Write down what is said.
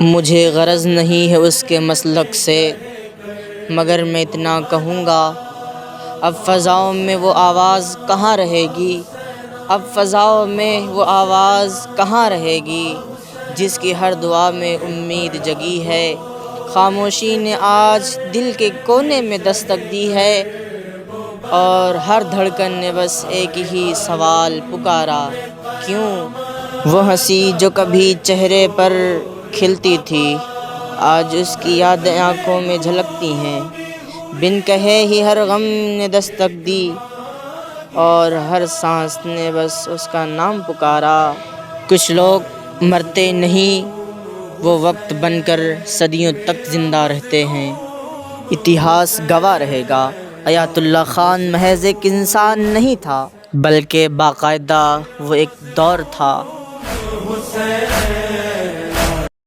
مجھے غرض نہیں ہے اس کے مسلک سے، مگر میں اتنا کہوں گا، اب فضاؤں میں وہ آواز کہاں رہے گی، اب فضاؤں میں وہ آواز کہاں رہے گی، جس کی ہر دعا میں امید جگی ہے۔ خاموشی نے آج دل کے کونے میں دستک دی ہے، اور ہر دھڑکن نے بس ایک ہی سوال پکارا، کیوں؟ وہ ہنسی جو کبھی چہرے پر کھلتی تھی، آج اس کی یادیں آنکھوں میں جھلکتی ہیں۔ بن کہے ہی ہر غم نے دستک دی، اور ہر سانس نے بس اس کا نام پکارا۔ کچھ لوگ مرتے نہیں، وہ وقت بن کر صدیوں تک زندہ رہتے ہیں۔ اتہاس گواہ رہے گا، آیت اللہ خان محض ایک انسان نہیں تھا، بلکہ باقاعدہ وہ ایک دور تھا۔